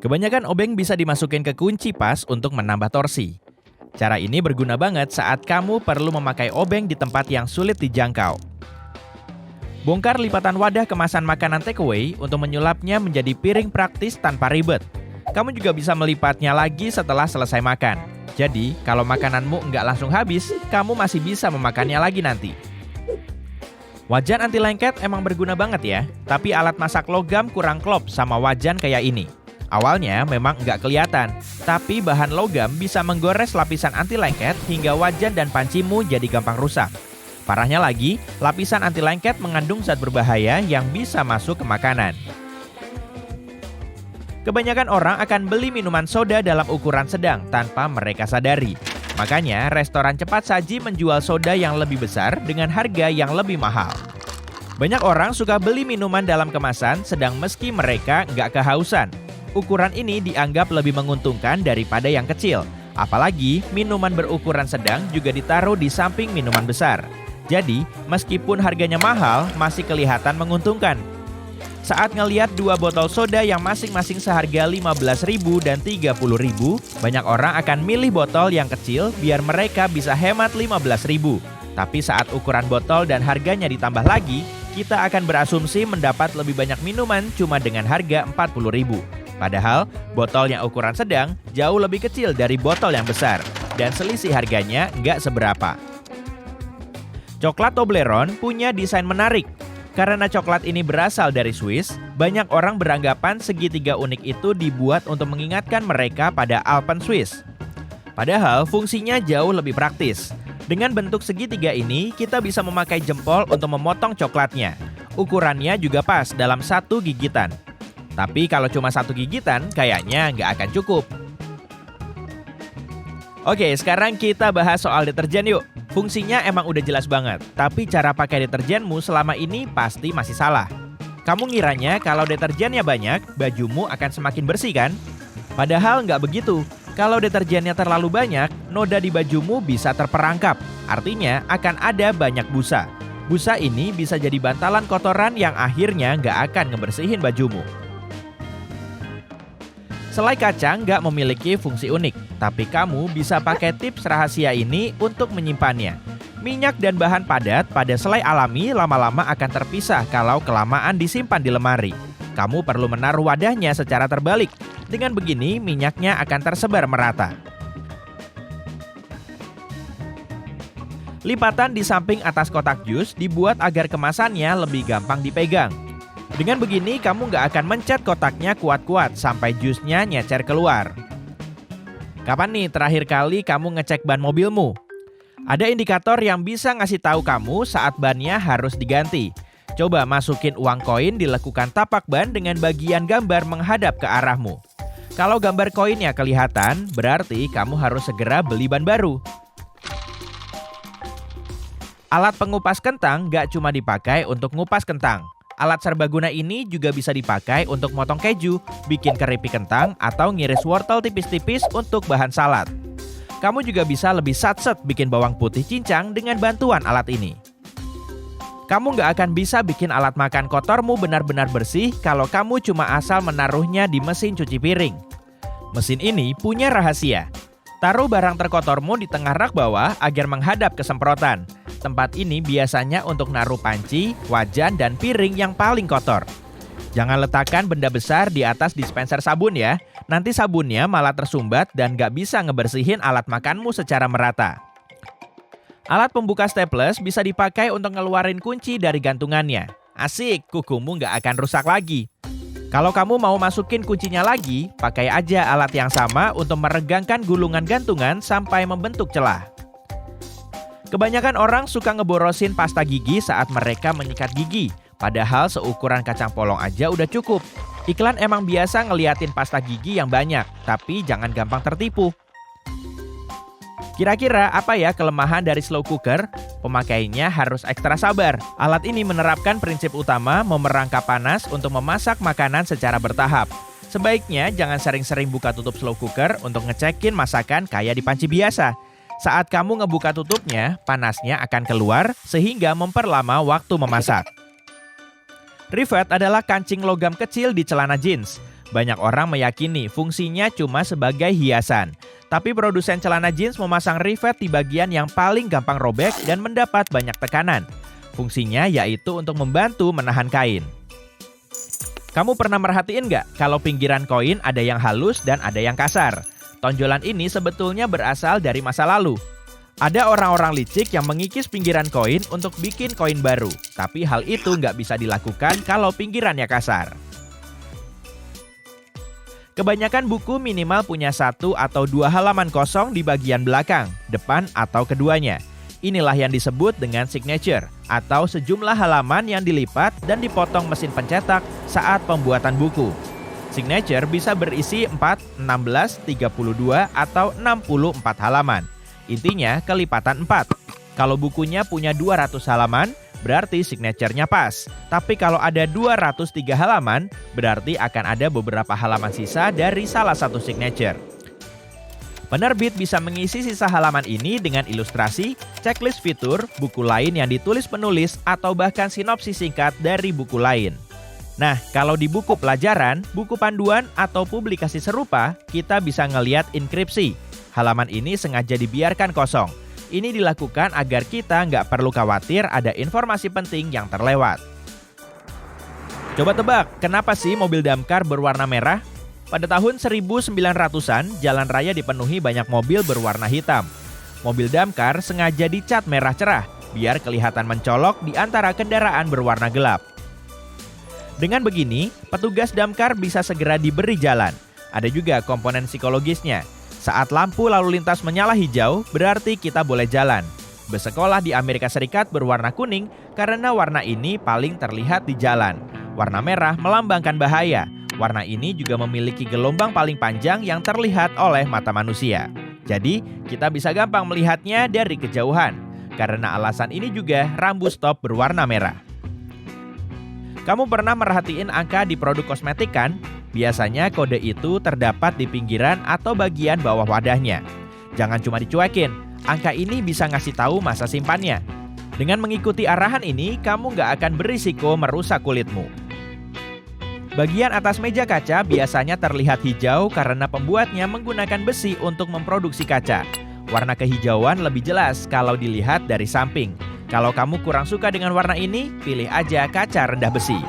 Kebanyakan obeng bisa dimasukin ke kunci pas untuk menambah torsi. Cara ini berguna banget saat kamu perlu memakai obeng di tempat yang sulit dijangkau. Bongkar lipatan wadah kemasan makanan takeaway untuk menyulapnya menjadi piring praktis tanpa ribet. Kamu juga bisa melipatnya lagi setelah selesai makan. Jadi, kalau makananmu nggak langsung habis, kamu masih bisa memakannya lagi nanti. Wajan anti lengket emang berguna banget ya, tapi alat masak logam kurang klop sama wajan kayak ini. Awalnya memang nggak kelihatan, tapi bahan logam bisa menggores lapisan anti lengket hingga wajan dan pancimu jadi gampang rusak. Parahnya lagi, lapisan anti lengket mengandung zat berbahaya yang bisa masuk ke makanan. Kebanyakan orang akan beli minuman soda dalam ukuran sedang tanpa mereka sadari. Makanya, restoran cepat saji menjual soda yang lebih besar dengan harga yang lebih mahal. Banyak orang suka beli minuman dalam kemasan sedang meski mereka nggak kehausan. Ukuran ini dianggap lebih menguntungkan daripada yang kecil. Apalagi, minuman berukuran sedang juga ditaruh di samping minuman besar. Jadi, meskipun harganya mahal, masih kelihatan menguntungkan. Saat ngeliat dua botol soda yang masing-masing seharga 15.000 dan 30.000, banyak orang akan milih botol yang kecil biar mereka bisa hemat 15.000. Tapi saat ukuran botol dan harganya ditambah lagi, kita akan berasumsi mendapat lebih banyak minuman cuma dengan harga 40.000. Padahal, botol yang ukuran sedang jauh lebih kecil dari botol yang besar, dan selisih harganya nggak seberapa. Coklat Toblerone punya desain menarik. Karena coklat ini berasal dari Swiss, banyak orang beranggapan segitiga unik itu dibuat untuk mengingatkan mereka pada Alpen Swiss. Padahal fungsinya jauh lebih praktis. Dengan bentuk segitiga ini, kita bisa memakai jempol untuk memotong coklatnya. Ukurannya juga pas dalam satu gigitan. Tapi kalau cuma satu gigitan, kayaknya nggak akan cukup. Oke, sekarang kita bahas soal deterjen yuk. Fungsinya emang udah jelas banget, tapi cara pakai deterjenmu selama ini pasti masih salah. Kamu ngiranya kalau deterjennya banyak, bajumu akan semakin bersih kan? Padahal nggak begitu. Kalau deterjennya terlalu banyak, noda di bajumu bisa terperangkap. Artinya akan ada banyak busa. Busa ini bisa jadi bantalan kotoran yang akhirnya nggak akan ngebersihin bajumu. Selai kacang nggak memiliki fungsi unik, tapi kamu bisa pakai tips rahasia ini untuk menyimpannya. Minyak dan bahan padat pada selai alami lama-lama akan terpisah kalau kelamaan disimpan di lemari. Kamu perlu menaruh wadahnya secara terbalik. Dengan begini, minyaknya akan tersebar merata. Lipatan di samping atas kotak jus dibuat agar kemasannya lebih gampang dipegang. Dengan begini, kamu nggak akan mencet kotaknya kuat-kuat sampai jusnya nyecer keluar. Kapan nih terakhir kali kamu ngecek ban mobilmu? Ada indikator yang bisa ngasih tahu kamu saat bannya harus diganti. Coba masukin uang koin di lekukan tapak ban dengan bagian gambar menghadap ke arahmu. Kalau gambar koinnya kelihatan, berarti kamu harus segera beli ban baru. Alat pengupas kentang nggak cuma dipakai untuk ngupas kentang. Alat serbaguna ini juga bisa dipakai untuk motong keju, bikin keripik kentang, atau ngiris wortel tipis-tipis untuk bahan salad. Kamu juga bisa lebih satset bikin bawang putih cincang dengan bantuan alat ini. Kamu nggak akan bisa bikin alat makan kotormu benar-benar bersih kalau kamu cuma asal menaruhnya di mesin cuci piring. Mesin ini punya rahasia. Taruh barang terkotormu di tengah rak bawah agar menghadap ke semprotan. Tempat ini biasanya untuk naruh panci, wajan, dan piring yang paling kotor. Jangan letakkan benda besar di atas dispenser sabun ya. Nanti sabunnya malah tersumbat dan nggak bisa ngebersihin alat makanmu secara merata. Alat pembuka staples bisa dipakai untuk ngeluarin kunci dari gantungannya. Asik, kukumu nggak akan rusak lagi. Kalau kamu mau masukin kuncinya lagi, pakai aja alat yang sama untuk meregangkan gulungan gantungan sampai membentuk celah. Kebanyakan orang suka ngeborosin pasta gigi saat mereka menyikat gigi, padahal seukuran kacang polong aja udah cukup. Iklan emang biasa ngeliatin pasta gigi yang banyak, tapi jangan gampang tertipu. Kira-kira apa ya kelemahan dari slow cooker? Pemakainya harus ekstra sabar. Alat ini menerapkan prinsip utama memerangkap panas untuk memasak makanan secara bertahap. Sebaiknya jangan sering-sering buka tutup slow cooker untuk ngecekin masakan kayak di panci biasa. Saat kamu ngebuka tutupnya, panasnya akan keluar sehingga memperlama waktu memasak. Rivet adalah kancing logam kecil di celana jeans. Banyak orang meyakini fungsinya cuma sebagai hiasan. Tapi produsen celana jeans memasang rivet di bagian yang paling gampang robek dan mendapat banyak tekanan. Fungsinya yaitu untuk membantu menahan kain. Kamu pernah merhatiin nggak kalau pinggiran koin ada yang halus dan ada yang kasar? Tonjolan ini sebetulnya berasal dari masa lalu. Ada orang-orang licik yang mengikis pinggiran koin untuk bikin koin baru. Tapi hal itu nggak bisa dilakukan kalau pinggirannya kasar. Kebanyakan buku minimal punya 1 atau 2 halaman kosong di bagian belakang, depan, atau keduanya. Inilah yang disebut dengan signature, atau sejumlah halaman yang dilipat dan dipotong mesin pencetak saat pembuatan buku. Signature bisa berisi 4, 16, 32, atau 64 halaman. Intinya kelipatan 4. Kalau bukunya punya 200 halaman, berarti signature-nya pas. Tapi kalau ada 203 halaman, berarti akan ada beberapa halaman sisa dari salah satu signature. Penerbit bisa mengisi sisa halaman ini dengan ilustrasi, checklist fitur, buku lain yang ditulis penulis, atau bahkan sinopsis singkat dari buku lain. Nah, kalau di buku pelajaran, buku panduan, atau publikasi serupa, kita bisa ngeliat inskripsi. Halaman ini sengaja dibiarkan kosong. Ini dilakukan agar kita nggak perlu khawatir ada informasi penting yang terlewat. Coba tebak, kenapa sih mobil damkar berwarna merah? Pada tahun 1900-an, jalan raya dipenuhi banyak mobil berwarna hitam. Mobil damkar sengaja dicat merah cerah, biar kelihatan mencolok di antara kendaraan berwarna gelap. Dengan begini, petugas damkar bisa segera diberi jalan. Ada juga komponen psikologisnya. Saat lampu lalu lintas menyala hijau, berarti kita boleh jalan. Bus sekolah di Amerika Serikat berwarna kuning karena warna ini paling terlihat di jalan. Warna merah melambangkan bahaya. Warna ini juga memiliki gelombang paling panjang yang terlihat oleh mata manusia. Jadi, kita bisa gampang melihatnya dari kejauhan. Karena alasan ini juga rambu stop berwarna merah. Kamu pernah merhatiin angka di produk kosmetik kan? Biasanya kode itu terdapat di pinggiran atau bagian bawah wadahnya. Jangan cuma dicuekin, angka ini bisa ngasih tahu masa simpannya. Dengan mengikuti arahan ini, kamu nggak akan berisiko merusak kulitmu. Bagian atas meja kaca biasanya terlihat hijau karena pembuatnya menggunakan besi untuk memproduksi kaca. Warna kehijauan lebih jelas kalau dilihat dari samping. Kalau kamu kurang suka dengan warna ini, pilih aja kaca rendah besi.